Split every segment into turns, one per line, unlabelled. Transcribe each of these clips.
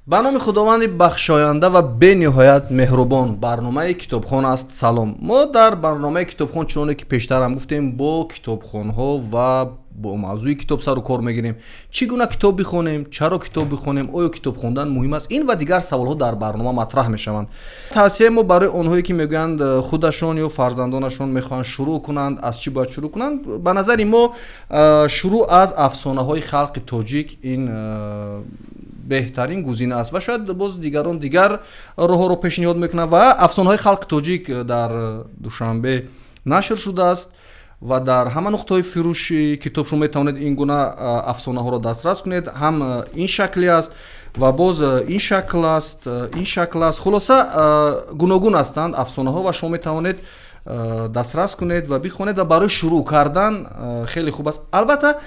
ба номи худованди бахшоянда ва бениҳоят меҳрубон, барномаи Китобхон аст. Салом. Мо дар барномаи Китобхон чуноне ки пештарам гуфтем, бо китобхонҳо ва бо мавзӯи китоб сару кор мегирем. Чӣ гуна китоб бихонем, чаро китоб бихонем, оё китоб хондан муҳим аст? Ин ва дигар саволҳо дар барнома матраҳ мешаванд. Тавсияи мо барои онҳое ки мегӯянд худашон ё фарзандонашон мехоҳанд шурӯъ кунанд, аз чӣ бояд шурӯъ кунанд? Ба назари мо шурӯъ аз афсонаҳои халқи тоҷик ин беҳтарин гузина аст ва шояд боз дигарон дигар роҳҳоро пешниҳод мекунанд. Ва афсонаҳои халқи тоҷик дар душанбе нашр шудааст ва дар ҳама нуқтаҳои фурӯши китоб шумо метавонед ин гуна афсонаҳоро дастрас кунед. Ҳам ин шакли аст ва боз ин шакл аст. Хулоса гуногун ҳастанд афсонаҳо ва шумо метавонед дастрас кунед ва бихонед ва барои шурӯъ кардан хеле хуб аст. Албатта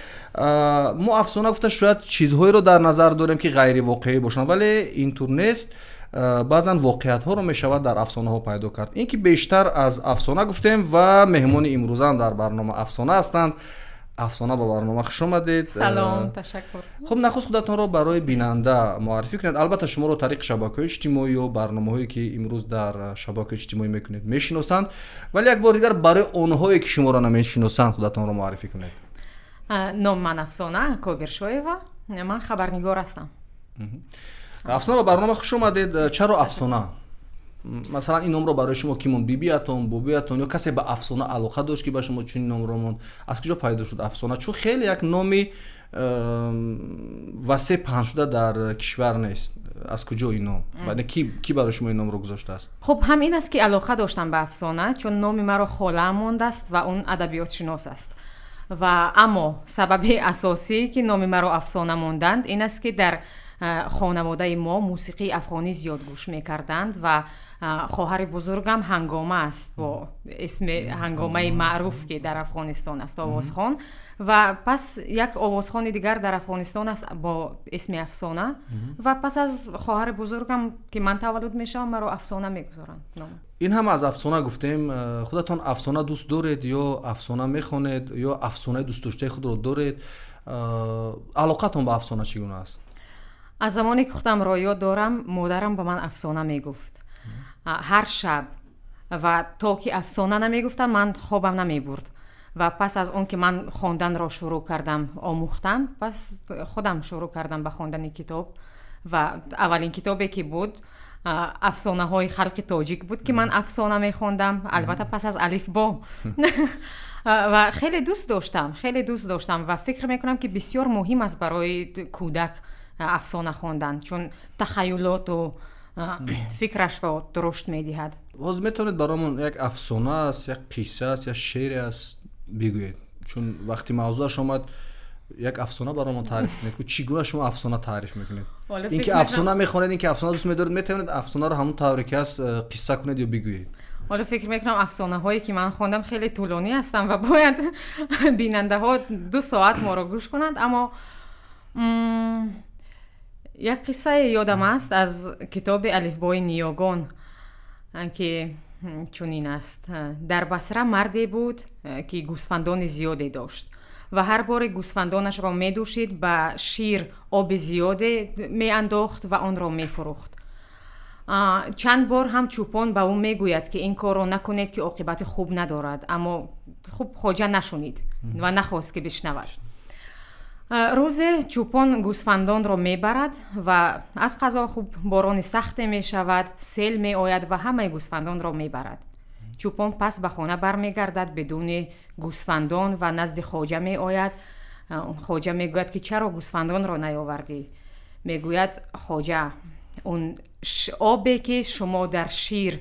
мо афсона гуфта шояд чизҳоеро дар назар дорем ки ғайривоқеӣ бошанд, вале ин тур нест. баъзан воқеиятҳоро мешавад дар афсонаҳо пайдо кард. Ин ки бештар аз афсона гуфтем ва меҳмони имрӯзаам дар барнома афсона ҳастанд. Афсона ба барнома хуш омадед.
Салом, ташаккур.
Хуб, нахуст худатонро барои бинанда муаррифӣ кунед. Албатта шуморо тариқи шабакаҳои иҷтимоӣ ё барномаҳое ки имрӯз дар шабакаҳои иҷтимоӣ мекунед мешиносанд, вале як бор дигар барои онҳое ки шуморо намешиносанд худатонро муаррифӣ кунед.
Номи ман Афсона Кобиршоева. Ман хабарнигор ҳастам.
Афсона ба барнома хуш омадед. Чаро афсона? Масалан ин номро барои шумо ки монд? Бибиятон, бобиятон ё касе ба афсона алоқа дошт ки ба шумо чунин номро монд? Аз куҷо пайдо шуд афсона? Чун хеле як номи васеъ паҳншуда дар кишвар нест. Аз куҷо ин ном? Яъне ки барои шумо ин номро гузоштааст?
Хуб, ҳам ин аст ки алоқа доштам ба афсона, чун номи маро холаам мондааст ва он адабиётшинос аст. Ва аммо сабаби асосӣ ки номи маро афсона монданд ин аст ки дар хонаводаи мо мусиқии афғонӣ зиёд гӯш мекарданд ва хоҳари бузургам Ҳангома аст бо исми Ҳангомаи маъруф ки дар Афғонистон аст, овозхон. Ва пас як овозхони дигар дар Афғонистон аст бо исми Афсона ва пас аз хоҳари бузургам ки ман таваллуд мешавам маро Афсона мегузоранд номо.
Ин ҳам аз афсона гуфтем. Худатон афсона дӯст доред ё афсона мехонед ё афсонаи дӯстдоштаи худро доред? Алоқатон ба афсона чӣ гуна аст?
аз замоне ки худамро ёд дорам, модарам ба ман афсона мегуфт ҳар шаб ва то ки афсона намегуфтам ман хобам намебурд. ва пас аз он ки ман хонданро шурӯъ кардам, омӯхтам, пас худам шурӯъ кардам ба хондани китоб ва аввалин китобе ки буд афсонаҳои халқи тоҷик буд ки ман афсона мехондам, албатта пас аз алифбо. ва хеле дӯст доштам ва фикр мекунам ки бисёр муҳим аст барои кӯдак афсона хондан, чун тахаюлоту фикрашро рушд медиҳад.
Боз метавонед баромон як афсона аст, як қисса аст, як шеъре аст бигӯед? Чун вақти мавзӯаш омад як афсона баромон таъриф мекунед. Чӣ гуна шумо афсона таъриф мекунед? Ин ки афсона мехонед, ин ки афсона дӯст медоред, метавонед афсонаро ҳамон тавре ки аст қисса кунед ё бигӯед?
ҳоло фикр мекунам афсонаҳое ки ман хондам хеле тӯлонӣ ҳастанд ва бояд бинандаҳо 2 соат моро гӯш кунанд, аммо як қиссае ёдам аст аз китоби Алифбои Ниёгон ки чунин аст. дар Басра марде буд ки гӯсфандони зиёде дошт ва ҳар боре гӯсфандонашро медӯшид, ба шир оби зиёде меандохт ва онро мефурӯхт. чанд бор ҳам чӯпон ба ӯ мегӯяд ки ин корро накунед ки оқибати хуб надорад, аммо хуб хоҷа нашунид ва нахост ки бишнавад. рӯзе чӯпон гӯсфандонро мебарад ва аз қазо хуб борони сахте мешавад, сел меояд ва ҳамаи гӯсфандонро мебарад. чӯпон пас ба хона бармегардад бидуни гӯсфандон ва назди хоҷа меояд. хоҷа мегӯяд ки чаро гӯсфандонро наёвардӣ? мегӯяд хоҷа он обе ки шумо дар шир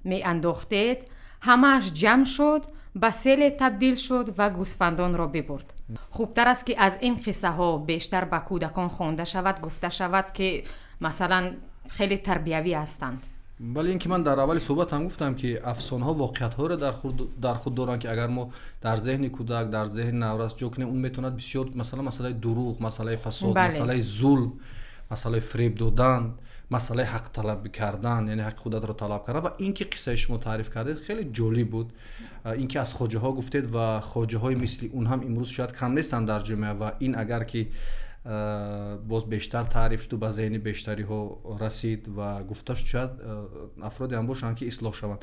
меандохтед ҳамааш ҷамъ шуд, ба селе табдил шуд ва гӯсфандонро бибурд. хубтар аст ки аз ин қиссаҳо бештар ба кӯдакон хонда шавад, гуфта шавад ки масалан хеле тарбиявӣ ҳастанд.
вале ин ки ман дар аввали суҳбатам гуфтам ки афсонаҳо воқеиятҳоро дар худ доранд ки агар мо дар зеҳни кӯдак, дар зеҳни наврас ҷо кунем, он метавонад бисёр масалаи дурӯғ, масъалаи фасод, масъалаи зулм, масъалаи фреб додан, масъалаи ҳаққталабӣ кардан, яъне ҳаққи худатро талаб кардан. ва ин ки қиссаи шумо таъриф кардед хеле ҷолиб буд. ин ки аз хоҷаҳо гуфтед ва хоҷаҳои мисли он ҳам имрӯз шояд кам нестанд дар ҷомеа ва ин агар ки боз бештар таъриф шуд ба зеҳни бештариҳо расид ва гуфта шуд шояд афроде ҳам бошанд ки ислоҳ шаванд.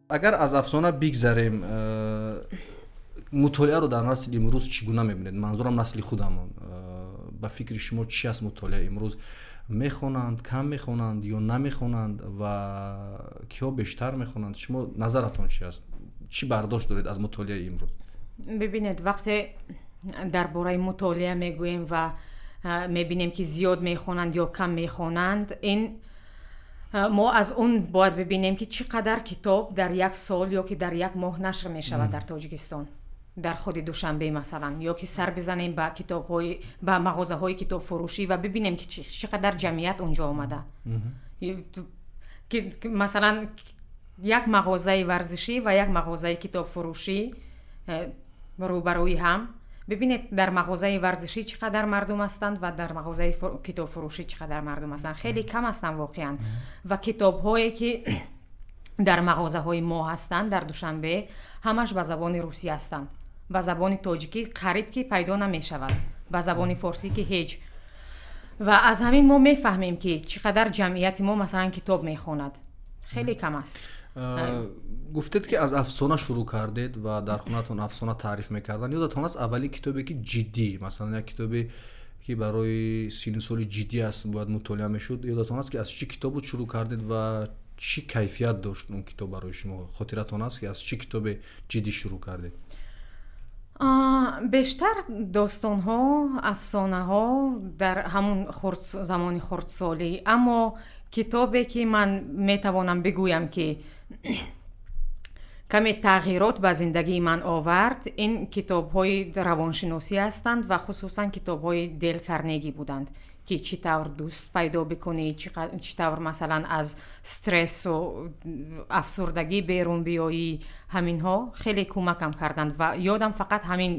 агар аз афсона бигзарем, мутолиаро дар насли имрӯз чӣ гуна мебинед? манзурам насли худам. ба фикри шумо чӣ аст мутолиа имрӯз? мехонанд, кам мехонанд ё намехонанд ва киҳо бештар мехонанд? шумо назаратон чӣ аст? чӣ бардошт доред аз мутолиаи имрӯз?
бибинед вақте дар бораи мутолиа мегӯем ва мебинем ки зиёд мехонанд ё кам мехонанд, ин мо аз он бояд бибинем ки чӣ қадар китоб дар як сол ё ки дар як моҳ нашр мешавад дар Тоҷикистон, дар худи Душанбе масалан, ё ки сар бизанем ба китобҳои ба мағозаҳои китобфурӯшӣ ва бибинем ки чӣ қадар ҷамъият онҷо омада. Масалан як мағозаи варзишӣ ва як мағозаи китобфурӯшӣ рӯбарӯи ҳам. бибинед дар мағозаи варзишӣ чӣ қадар мардум ҳастанд ва дар мағозаи китобфурӯшӣ чӣ қадар мардум ҳастанд. хеле кам ҳастанд воқеан. ва китобҳое ки дар мағозаҳои мо ҳастанд дар Душанбе ҳамаш ба забони русӣ ҳастанд. ба забони тоҷикӣ қариб ки пайдо намешавад, ба забони форсӣ ки ҳеҷ. ва аз ҳамин мо мефаҳмем ки чӣ қадар ҷамъияти мо масалан китоб мехонад. хеле кам аст.
гуфтед ки аз афсона шурӯъ кардед ва дар хонатон афсона таъриф мекардан. ёдатон аст аввалин китобе ки ҷиддӣ, масалан як китобе ки барои синну соли ҷиддӣ аст бояд мутолиа мешуд, ёдатон аст ки аз чӣ китобу шурӯъ кардед ва чӣ кайфият дошт он китоб барои шумо? хотиратон аст ки аз чӣ китобе ҷиддӣ шурӯъ кардед?
бештар достонҳо, афсонаҳо дар ҳамун замони хурдсолӣ, аммо китобе ки ман метавонам бигӯям ки каме тағйирот ба зиндагии ман овард, ин китобҳои равоншиносӣ ҳастанд ва хусусан китобҳои Дейл Карнеги буданд ки чӣ тавр дӯст пайдо бикунӣ, чӣ тавр масалан аз стрессу афсурдагӣ берун биёӣ. ҳаминҳо хеле кӯмакам карданд ва ёдам фақат ҳамин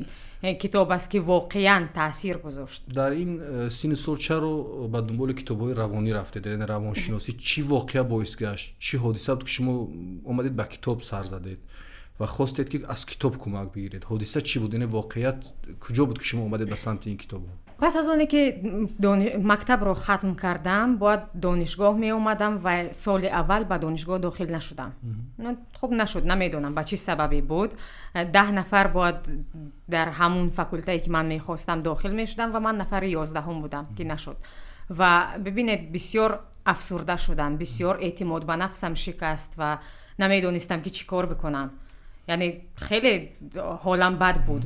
китоб аст ки воқеан таъсир гузошт.
дар ин синни сол чаро ба дунболи китобҳои равонӣ рафтед, яъне равоншиносӣ? чӣ воқеа боис гашт? чӣ ҳодиса буд ки шумо омадед ба китоб сар задед ва хостед ки аз китоб кӯмак бигиред? ҳодиса чӣ буд? яъне воқеият куҷо буд ки шумо омадед ба самти ин китобҳо?
пас аз оне ки мактабро хатм кардам, бояд донишгоҳ меомадам ва соли аввал ба донишгоҳ дохил нашудам. хуб нашуд, намедонам ба чӣ сабаби буд. 10 нафар бояд дар ҳамун факултае ки ман мехостам дохил мешудам ва ман нафари 11 будам ки нашуд. ва бибинед бисёр афсурда шудам, бисёр эътимод ба нафсам шикаст ва намедонистам ки чӣ кор бикунам. яъне хеле ҳолам бад буд.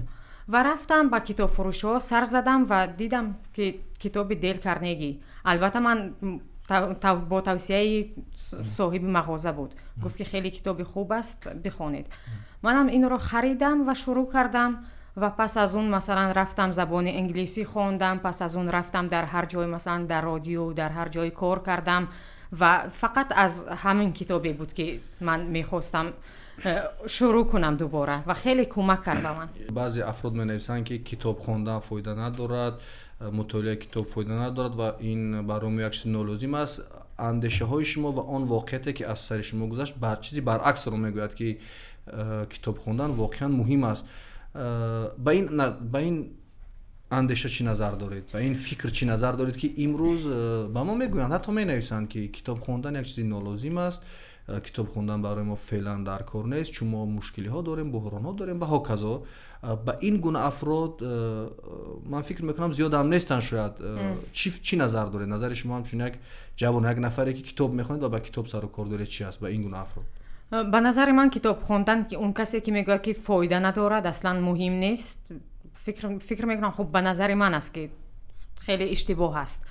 ва рафтам ба китобфурӯшиҳо сар задам ва дидам ки китоби Дейл Карнеги, албатта ман бо тавсияи соҳиби мағоза буд, гуфт ки хеле китоби хуб аст, бихонед. манам инро харидам ва шурӯъ кардам ва пас аз он масалан рафтам забони инглисӣ хондам, пас аз он рафтам дар ҳар ҷой, масалан дар радио, дар ҳар ҷой кор кардам ва фақат аз ҳамин китобе буд ки ман мехостам шурӯъ кунам дубора ва хеле кӯмак карда ман. баъзе
афрод менависанд ки китоб хондан фоида надорад, мутолиаи китоб фоида надорад ва ин барои мо як чизи нолозим аст. андешаҳои шумо ва он воқеияте ки аз сари шумо гузашт бар чизи баръаксро мегӯяд ки китоб хондан воқеан муҳим аст. ба ин андеша чӣ назар доред? ба ин фикр чӣ назар доред ки имрӯз ба мо мегӯянд, ҳатто менависанд ки китоб хондан як чизи нолозим аст, китоб хондан барои мо феълан дар кор нест, чун мо мушкилиҳо дорем, буҳронҳо дорем ва ҳоказо. ба ин гуна афрод ман фикр мекунам зиёд ҳам нестанд шояд. чӣ назар доред? назари шумо ҳамчун як ҷавон, як нафаре ки китоб мехонед ва ба китоб сару кор доред, чӣ аст ба ин гуна афрод?
ба назари ман китоб хондан, он касе ки мегӯяд ки фоида надорад, аслан муҳим нест, фикр мекунам хуб ба назари ман аст ки хеле иштибоҳ аст.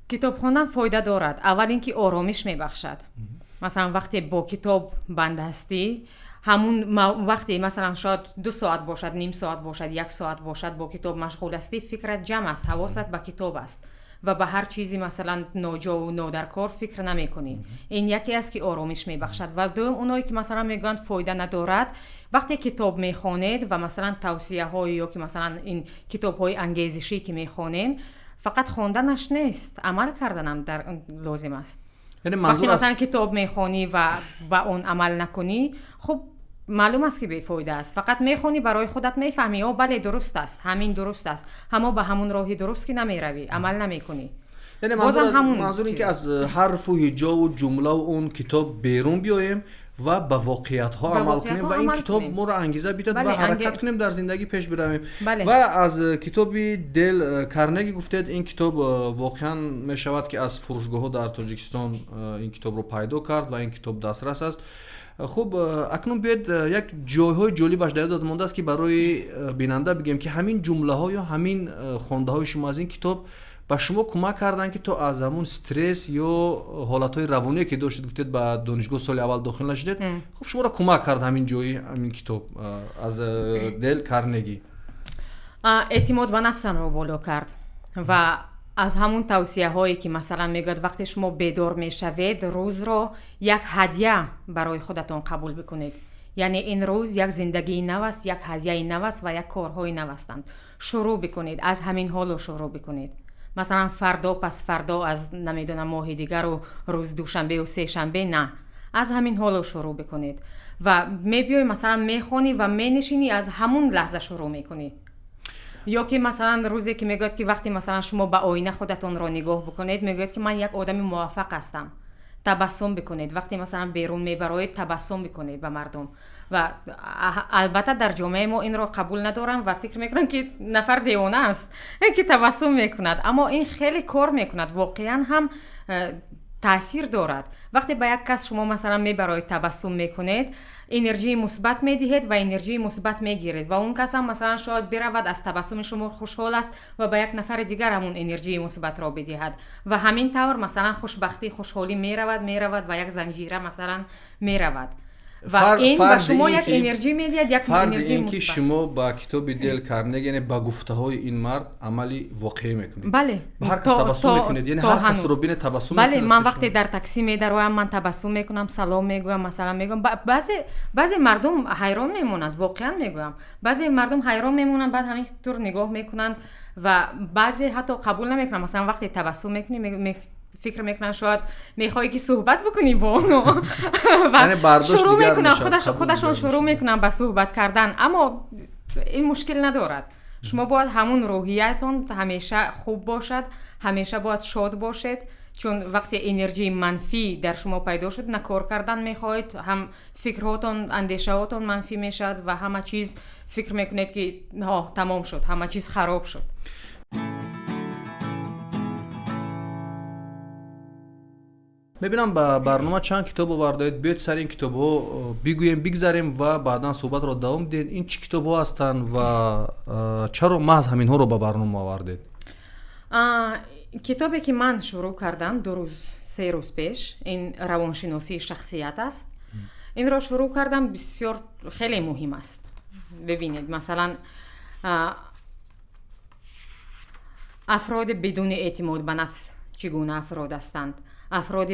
китоб хондан фоида дорад. аввал ин ки оромиш мебахшад. масалан вақте бо китоб банд ҳастӣ, ҳамун вақте масалан шояд 2 соат бошад, ним соат бошад, 1 соат бошад, бо китоб машғул ҳастӣ, фикрат ҷамъ аст, ҳавосат ба китоб аст ва ба ҳар чизи масалан ноҷову нодаркор фикр намекунӣ. ин яке аст ки оромиш мебахшад. ва дуюм оное ки масалан мегӯянд фоида надорад, вақте китоб мехонед ва масалан тавсияҳои ё ки масалан ин китобҳои ангезишӣ ки мехонем, фақат хонданаш нест, амал карданам лозим аст. вақте масалан китоб мехонӣ ва ба он амал накунӣ, хуб معلوم است که بیفایده است. فقط میخونی برای خودت میفهمی او بله درست است، همین درست است، اما به همون راهی درست که نمیروی، عمل نمیکنی.
یعنی
بازم
منظور این که از حرف و هجا و جمله و اون کتاب بیرون بیایم و به واقعیت ها عمل کنیم و این کتاب ما را انگیزه بیداد و حرکت کنیم در زندگی پیش برویم. و از کتاب دل کارنگی گفتید این کتاب واقعا می شود که از فروشگاه ها در تاجیکستان این کتاب رو پیدا کرد و این کتاب دسترس است. خب اکنون بیاید یک جایهای جالبش در یاد مانده است که برای بیننده بگیم که همین جمله ها یا همین خوانده های شما از این کتاب به شما کمک کردن که تو از همون استرس یا حالتهای روانی که داشتید گفتید به دانشگاه سال اول داخل نشدید، خب شما را کمک کرد همین جایی همین کتاب از دل کارنگی.
اعتماد به نفسم رو بالا کرد و از همون توصیه هایی که مثلا میگه وقتی شما بیدار میشوید روز رو یک هدیه برای خودتون قبول بکنید. یعنی این روز یک زندگی نو است، یک هدیه نو است و یک کارهای نو هستند. شروع بکنید، از همین حال شروع بکنید. مثلا فردا پس فردا از نمیدونم ماه دیگر و روز دوشنبه و سه شنبه نه، از همین حال شروع بکنید و میبیای مثلا میخونی و مینشینی از همون لحظه شروع میکنی. یا که مثلا روزی که میگوید که وقتی مثلا شما به آینه خودتون رو نگاه بکنید میگوید که من یک آدم موفق هستم، تبسم بکنید. وقتی مثلا بیرون میبرید تبسم بکنید به مردم. و البته در جامعه ما این رو قبول ندارم و فکر میکنن که نفر دیوانه است که تبسم میکند، اما این خیلی کار میکند، واقعا هم تاثیر دارد. وقتی به یک کس شما مثلا میبرید تبسم میکنید انرژی مثبت میدهید و انرژی مثبت میگیرید و اون کس هم مثلا شاید برود از تبسم شما خوشحال است و به یک نفر دیگر همون انرژی مثبت را بدهد و همین طور مثلا خوشبختی خوشحالی میرود و یک زنجیره مثلا میرود و این به شما یک انرژی میدهد، یک انرژی مثبت.
این که شما با کتاب دل کارنگی یعنی با گفته های این مرد عملی واقعی میکنید.
بله.
به هر کس تبسم میکنید، یعنی هر کس رو ببینید تبسم
بله.
میکنید.
من وقتی در تاکسی میدروم من تبسم میکنم، سلام میگویم، مثلا میگم. بعضی مردم حیران میمونند، واقعا میگویم بعضی مردم حیران میمونند، بعد همین طور نگاه میکنند و بعضی حتی قبول نمیکنن. مثلا وقتی تبسم میکنی فکر میکنن شاید میخوای که صحبت بکنی با اونو و شروع میکنن خودشون شروع میکنن به صحبت کردن، اما این مشکل ندارد. شما باید همون روحیتون همیشه خوب باشد، همیشه باید شاد باشید، چون وقتی انرژی منفی در شما پیدا شد نه کار کردن میخواید، هم فکرهاتون اندیشهاتون منفی میشد و همه چیز فکر میکنید که تمام شد، همه چیز خراب شد.
میبینم با برنامه چند کتاب آوردید، بیاید سر این کتاب ها بگوییم بگذاریم و بعدا صحبت رو دوام دین. این چه کتاب ها هستند و چرا محض همین ها رو با برنامه آوردید؟
کتابی که من شروع کردم 3 روز پیش، این روانشناسی شخصیت است. این رو شروع کردم، بسیار خیلی مهم است. ببینید مثلا افراد بدون اعتماد به نفس چگونه افراد هستند، افراد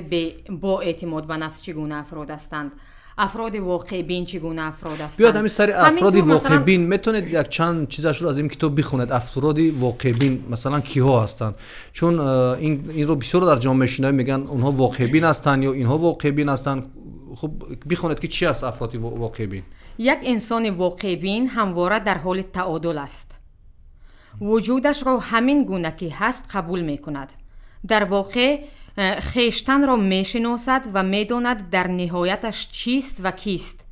با اعتماد به نفس چگونه افراد هستند، افراد واقع بین چگونه افراد هستند.
بیاد همین سری افراد واقع بین میتونید یک چند چیزاش رو از این کتاب بخونید. افراد واقع بین مثلا کیها هستند؟ چون این رو بسیار در جامعه شناسی میگن اونها واقع بین هستند یا اینها واقع بین هستند. خب بخونید که چی است افراد واقع بین. یک
انسان واقع بین همواره در حال تعادل است. وجودش را همین گونه که هست قبول میکند. در واقع خیشتن را میشناسد و میداند در نهایتش چیست و کیست.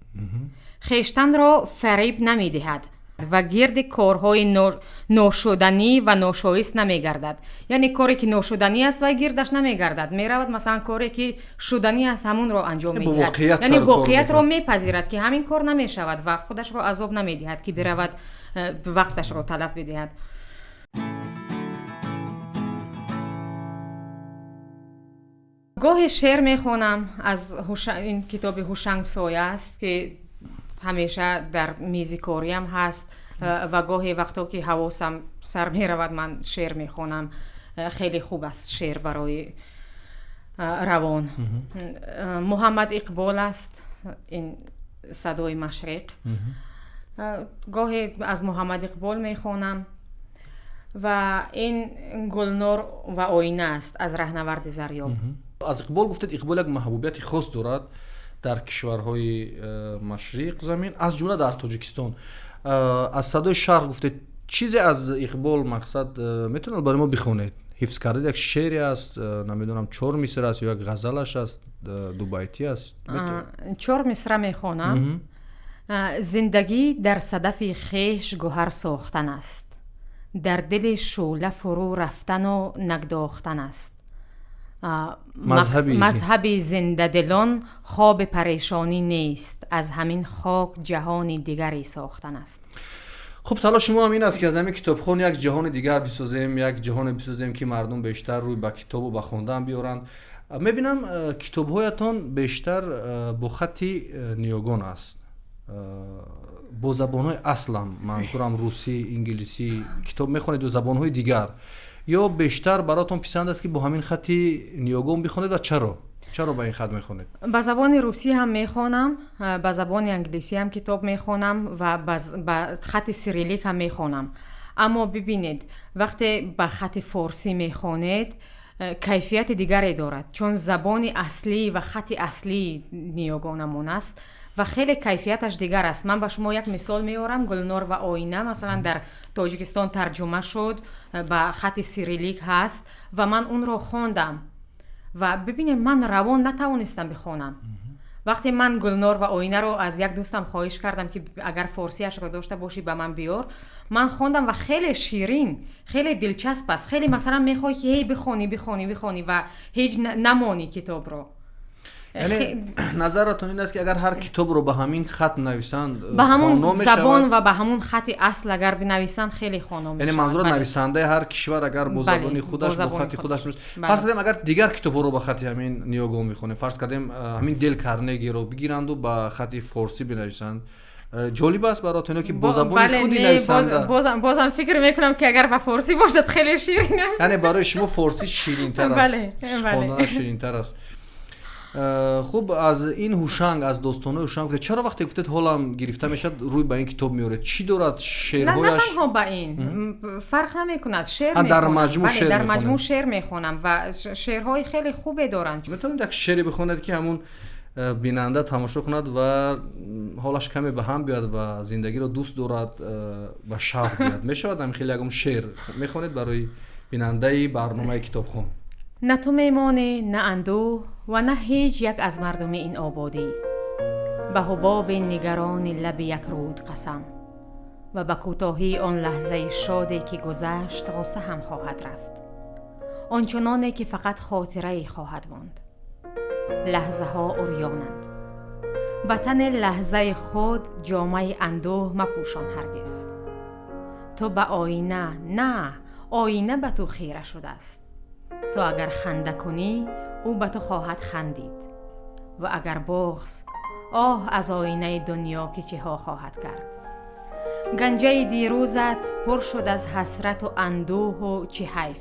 خیشتن را فریب نمیدهد و گرد کارهای ناشدنی و ناشایست نمیگردد. یعنی کاری که ناشدنی است و گردش نمیگردد، میرود مثلا کاری که شدنی است همون را انجام میدهد. یعنی واقعیت را میپذیرد که همین کار نمیشود و خودش را عذاب نمیدهد که برود وقتش را تلف بدهد. گاهی شعر میخونم از این کتاب هوشنگ سایه است که همیشه در میز کاریم هست و گاهی وقتا که حواسم سر میرود من شعر میخونم. خیلی خوب است شعر برای روان. محمد اقبال است این صدای مشرق. گاهی از محمد اقبال میخونم و این گلنار و آینه است از رهنورد زریاب.
از اقبال گفتید اقبال یک محبوبیت خاص دارد дар кишварҳои машриқ замин аз ҷумла дар тоҷикистон. Аз садои шарқ гуфтед, чизе аз Иқбол мақсад метавонед барои мо бихонед? ҳифз кардед? Як шеъре аст, намедонам 4 миср аст ё як ғазалаш аст, дубайти аст?
4 мисра мехонам. зиндагӣ дар садафи хеш гӯҳар сохтан аст, дар дили шӯъла фурӯ рафтану нагдохтан аст. мазҳаби зиндадилон хоби парешонӣ нест, аз ҳамин хок ҷаҳони дигаре сохтан аст.
хуб, талоши мо ҳам ин аст ки аз ҳамин китобхон як ҷаҳони дигар бисозем, як ҷаҳоне бисозем ки мардум бештар рӯй ба китобу ба хондан биёранд. мебинам китобҳоятон бештар бо хати ниёгон аст, бо забонҳои аслам, манзурам русӣ, инглисӣ китоб мехонед ё забонҳои дигар, ё бештар баротон писанд аст ки бо ҳамин хати ниёгон бихонед ва чаро ба ин хат мехонед?
ба забони русӣ ҳам мехонам, ба забони англисӣ ҳам китоб мехонам ва ба хати сирилик ҳам мехонам. аммо бибинед, вақте ба хати форсӣ мехонед, кайфияти дигаре дорад, чун забони аслӣ ва хати аслии ниёгонамон аст ва хеле кайфияташ дигар аст. ман ба шумо як мисол меорам. Гулнор ва оина масалан дар Тоҷикистон тарҷума шуд, ба хати сирилик ҳаст ва ман унро хондам ва бибинед, ман равон натавонистам бихонам. вақте ман Гулнор ва оинаро аз як дӯстам хоҳиш кардам ки агар форсиашро дошта бошӣ ба ман биёр, ман хондам ва хеле ширин, хеле дилчасп аст. хеле масалан мехоҳӣ ки ҳей бихонӣ ва ҳеҷ намонӣ китобро.
яъне назаратон ин аст ки агар ҳар китобро ба ҳамин хат нависанд,
ба ҳамун забон ва ба ҳамун хати асл агар бинависанд, хеле хоно мешавад.
яъне манзурат нависандаи ҳар кишвар агар бо забони худаш, бо хати худаш, фарз кардем агар дигар китобҳоро ба хати ҳамин ниёгон бихонем, фарз кардем ҳамин Дел Карнегиро бигиранду ба хати форсӣ бинависанд, ҷолиб аст баротон ки бо забони худи нависанда?
бозам фикр мекунам ки агар ба форсӣ бошад хеле ширин аст.
яъне барои шумо форсӣ ширинтар аст, хонданаш ширинтар аст. хуб, аз ин ҳушанг, аз достонои ҳушанг чаро вақте гуфтед ҳолам гирифта мешад, рӯй ба ин китоб меоред? чӣ дорад шеърҳояш?
не танҳо ба ин фарқ намекунад. шеър мехонам, дар маҷмӯъ шеър мехонам ва шеърҳои хеле хубе доранд.
метавонед як шеъре бихонед ки ҳамун бинанда тамошо кунад ва ҳолаш каме ба ҳам биёяд ва зиндагиро дӯст дорад, ба шавқ биёяд? мешавад ҳамин хеле ягон шеър мехонед барои бинандаи барномаи Китобхон?
نه تو میمانی، نه اندوه و نه هیچ یک از مردم این آبادی، به حباب نگران لب یک رود قسم و به کوتاهی آن لحظه شادی که گذشت غصه هم خواهد رفت، آنچنانی که فقط خاطره خواهد ماند. لحظه ها عریانند، به تن لحظه خود جامه اندوه مپوشان هرگز. تو به آینه، نه آینه به تو خیره شده است. تو اگر خنده کنی او به تو خواهد خندید و اگر بغض، آه از آینه دنیا که چه ها خواهد کرد. گنجه دیروزت پر شد از حسرت و اندوه و چه حیف.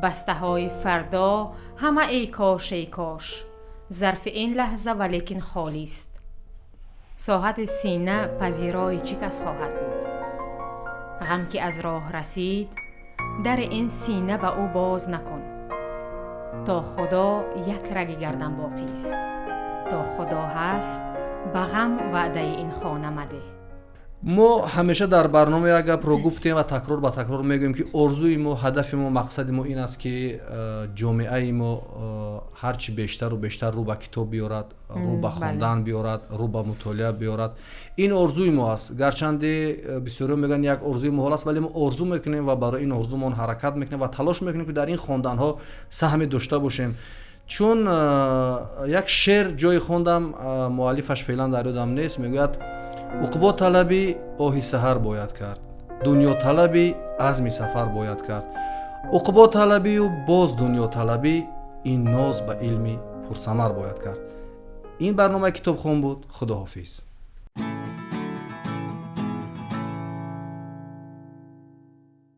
بسته های فردا همه ای کاش ظرف این لحظه ولیکن خالی است. ساحت سینه پذیرای چه کس خواهد بود؟ غم که از راه رسید در این سینه به او باز نکن. تا خدا یک رگ گردن باقی است. تا خدا هست به غم وعده این خانه مده.
мо ҳамеша дар барнома як гапро гуфтем ва такрор ба такрор мегӯем ки орзуи мо, ҳадафи мо, мақсади мо ин аст ки ҷомеаи мо ҳарчи бештару бештар рӯ ба китоб биёрад, рӯ ба хондан биёрад, рӯ ба мутолиа биёрад. ин орзуи мо аст. гарчанде бисёриҳо мегӯянд як орзуи муҳол аст, вале мо орзу мекунем ва барои ин орзумон ҳаракат мекунем ва талош мекунем ки дар ин хонданҳо саҳме дошта бошем. чун як шеър ҷои хондам, муаллифаш феълан дар ёдам нест, мегӯяд: уқбо талаби оҳи саҳар бояд кард, дунё талаби азми сафар бояд кард. уқбо талабию боз дунё талабӣ, ин ноз ба илми пурсамар бояд кард. ин барномаи Китобхон буд. худоҳофиз.